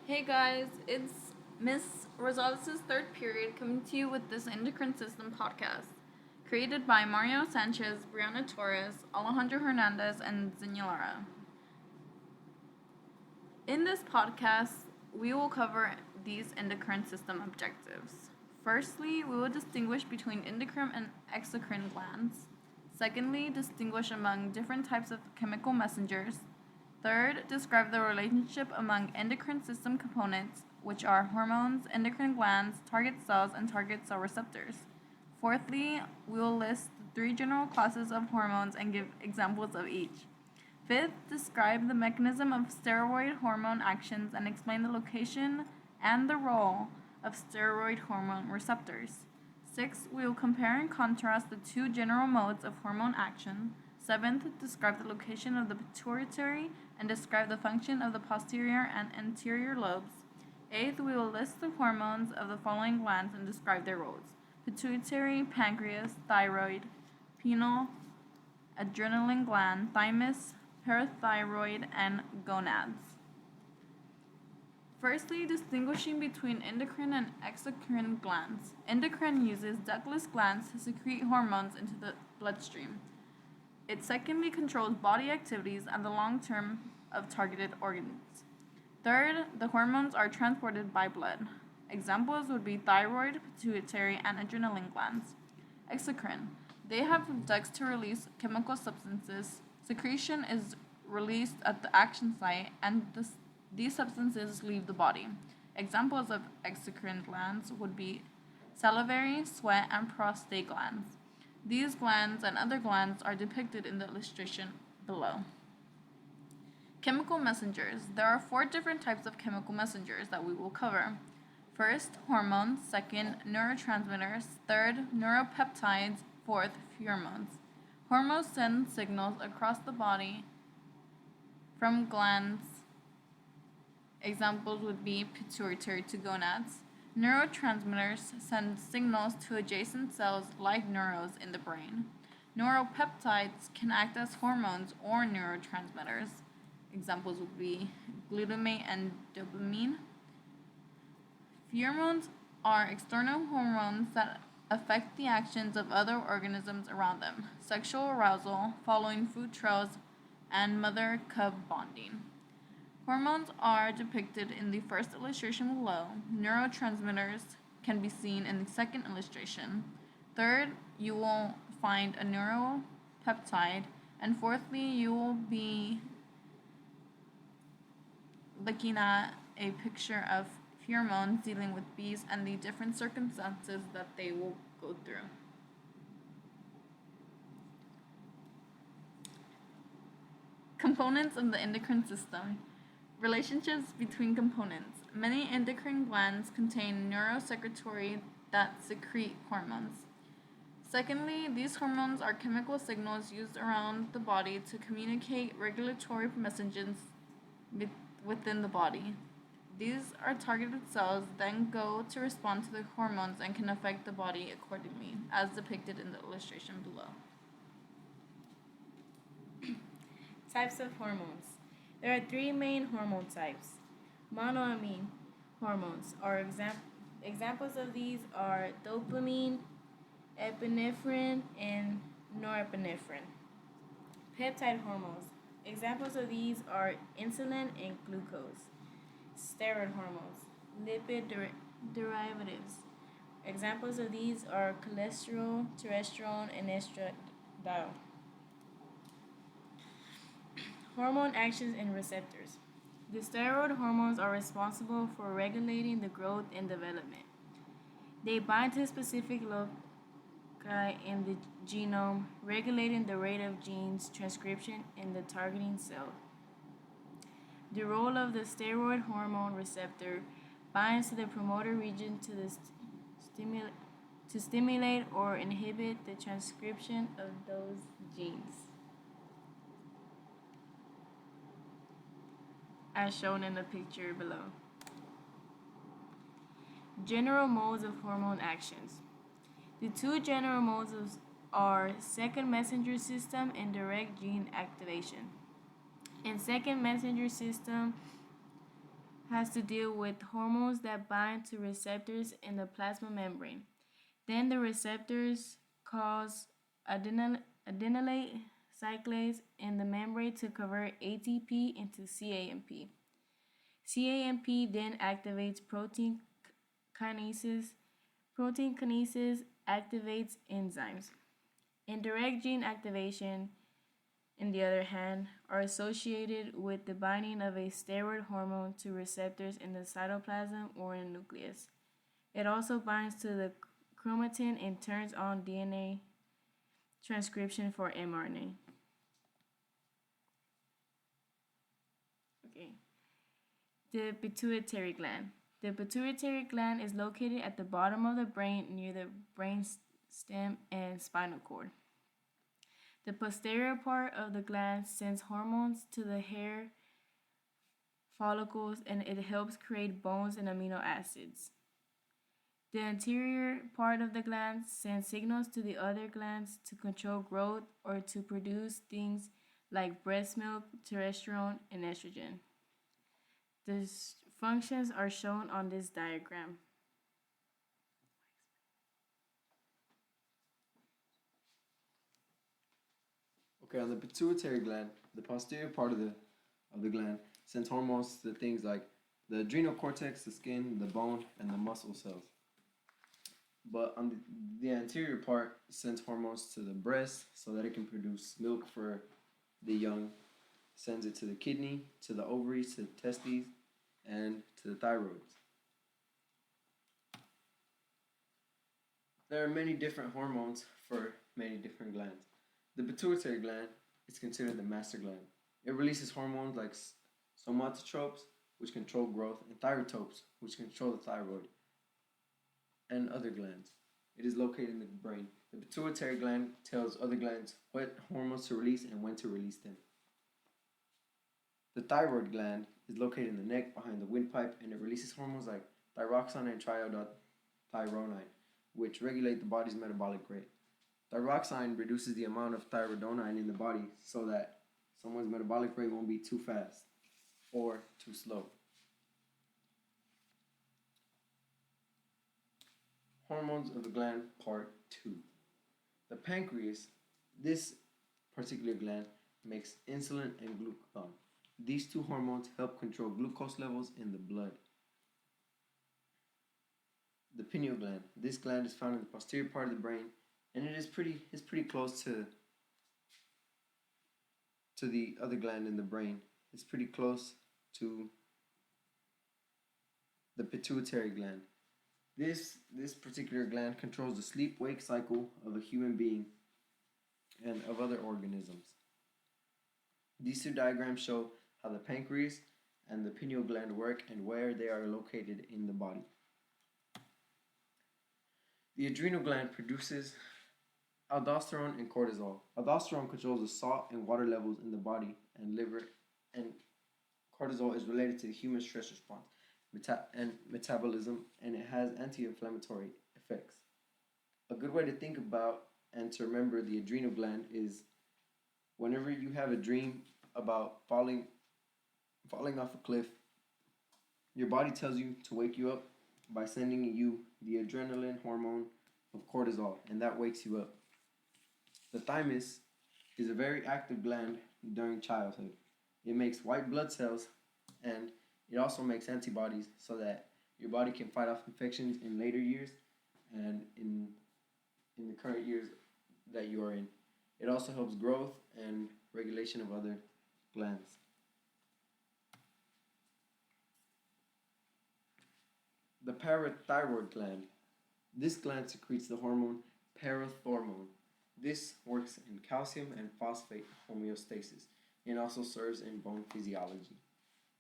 Hey guys, it's Miss Rosales' third period coming to you with this Endocrine System podcast, created by Mario Sanchez, Brianna Torres, Alejandro Hernandez, and Zinyalara. In this podcast, we will cover these endocrine system objectives. Firstly, we will distinguish between endocrine and exocrine glands. Secondly, distinguish among different types of chemical messengers. Third, describe the relationship among endocrine system components, which are hormones, endocrine glands, target cells, and target cell receptors. Fourthly, we will list the three general classes of hormones and give examples of each. Fifth, describe the mechanism of steroid hormone actions and explain the location and the role of steroid hormone receptors. Sixth, we will compare and contrast the two general modes of hormone action. Seventh, describe the location of the pituitary and describe the function of the posterior and anterior lobes. Eighth, we will list the hormones of the following glands and describe their roles: pituitary, pancreas, thyroid, pineal, adrenaline gland, thymus, parathyroid, and gonads. Firstly, distinguishing between endocrine and exocrine glands. Endocrine uses ductless glands to secrete hormones into the bloodstream. It secondly controls body activities and the long term of targeted organs. Third, the hormones are transported by blood. Examples would be thyroid, pituitary, and adrenaline glands. Exocrine. They have ducts to release chemical substances. Secretion is released at the action site, and these substances leave the body. Examples of exocrine glands would be salivary, sweat, and prostate glands. These glands and other glands are depicted in the illustration below. Chemical messengers. There are 4 different types of chemical messengers that we will cover. First, hormones. Second, neurotransmitters. Third, neuropeptides. Fourth, pheromones. Hormones send signals across the body from glands. Examples would be pituitary to gonads. Neurotransmitters send signals to adjacent cells like neurons in the brain. Neuropeptides can act as hormones or neurotransmitters. Examples would be glutamate and dopamine. Pheromones are external hormones that affect the actions of other organisms around them. Sexual arousal, following food trails, and mother-cub bonding. Hormones are depicted in the first illustration below. Neurotransmitters can be seen in the second illustration. Third, you will find a neuropeptide. And fourthly, you will be looking at a picture of pheromones dealing with bees and the different circumstances that they will go through. Components of the endocrine system. Relationships between components. Many endocrine glands contain neurosecretory that secrete hormones. Secondly, these hormones are chemical signals used around the body to communicate regulatory messages within the body. These are targeted cells then go to respond to the hormones and can affect the body accordingly, as depicted in the illustration below. Types of hormones. There are 3 main hormone types. Monoamine hormones are examples of these are dopamine, epinephrine, and norepinephrine. Peptide hormones. Examples of these are insulin and glucose. Steroid hormones, lipid derivatives. Examples of these are cholesterol, testosterone, and estradiol. Hormone actions and receptors. The steroid hormones are responsible for regulating the growth and development. They bind to specific loci in the genome, regulating the rate of genes transcription in the targeting cell. The role of the steroid hormone receptor binds to the promoter region to stimulate or inhibit the transcription of those genes, as shown in the picture below. General modes of hormone actions. The 2 general modes are second messenger system and direct gene activation. In second messenger system, has to deal with hormones that bind to receptors in the plasma membrane. Then the receptors cause adenylate cyclase in the membrane to convert ATP into CAMP. CAMP then activates kinases. Protein kinases activates enzymes. Indirect gene activation, on the other hand, are associated with the binding of a steroid hormone to receptors in the cytoplasm or in the nucleus. It also binds to the chromatin and turns on DNA transcription for mRNA. Okay. The pituitary gland. The pituitary gland is located at the bottom of the brain near the brain stem and spinal cord. The posterior part of the gland sends hormones to the hair follicles and it helps create bones and amino acids. The anterior part of the gland sends signals to the other glands to control growth or to produce things like breast milk, testosterone, and estrogen. The functions are shown on this diagram. Okay, on the pituitary gland, the posterior part of the gland sends hormones to things like the adrenal cortex, the skin, the bone, and the muscle cells. But on the anterior part sends hormones to the breast so that it can produce milk for the young, sends it to the kidney, to the ovaries, to the testes, and to the thyroid. There are many different hormones for many different glands. The pituitary gland is considered the master gland. It releases hormones like somatotropes, which control growth, and thyrotropes, which control the thyroid, and other glands. It is located in the brain. The pituitary gland tells other glands what hormones to release and when to release them. The thyroid gland is located in the neck behind the windpipe and it releases hormones like thyroxine and triiodothyronine, which regulate the body's metabolic rate. Thyroxine reduces the amount of thyroidonine in the body so that someone's metabolic rate won't be too fast or too slow. Hormones of the gland, part 2. The pancreas, this particular gland, makes insulin and glucagon. These two hormones help control glucose levels in the blood. The pineal gland, this gland is found in the posterior part of the brain, and it's pretty close to the other gland in the brain. It's pretty close to the pituitary gland. This particular gland controls the sleep-wake cycle of a human being and of other organisms. These two diagrams show how the pancreas and the pineal gland work and where they are located in the body. The adrenal gland produces aldosterone and cortisol. Aldosterone controls the salt and water levels in the body and liver, and cortisol is related to the human stress response and metabolism, and it has anti-inflammatory effects. A good way to think about and to remember the adrenal gland is whenever you have a dream about falling off a cliff, your body tells you to wake you up by sending you the adrenaline hormone of cortisol, and that wakes you up. The thymus is a very active gland during childhood. It makes white blood cells and it also makes antibodies so that your body can fight off infections in later years and in the current years that you are in. It also helps growth and regulation of other glands. The parathyroid gland. This gland secretes the hormone parathormone. This works in calcium and phosphate homeostasis and also serves in bone physiology.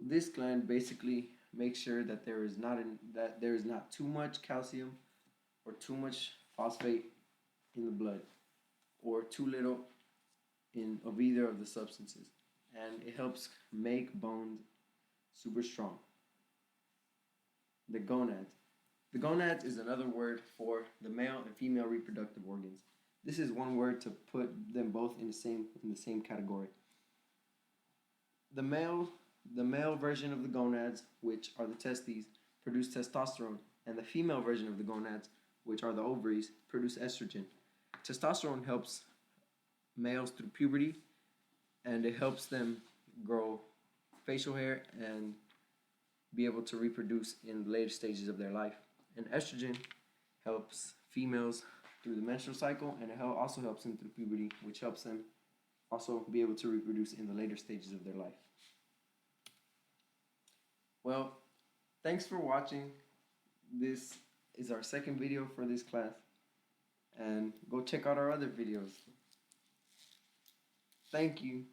This gland basically makes sure that there is not too much calcium or too much phosphate in the blood or too little of either of the substances, and it helps make bones super strong. The gonads. The gonads is another word for the male and female reproductive organs. This is one word to put them both in the same category. The male The male version of the gonads, which are the testes, produce testosterone, and the female version of the gonads, which are the ovaries, produce estrogen. Testosterone helps males through puberty, and it helps them grow facial hair and be able to reproduce in the later stages of their life. And estrogen helps females through the menstrual cycle, and it also helps them through puberty, which helps them also be able to reproduce in the later stages of their life. Well, thanks for watching. This is our second video for this class, and go check out our other videos. Thank you.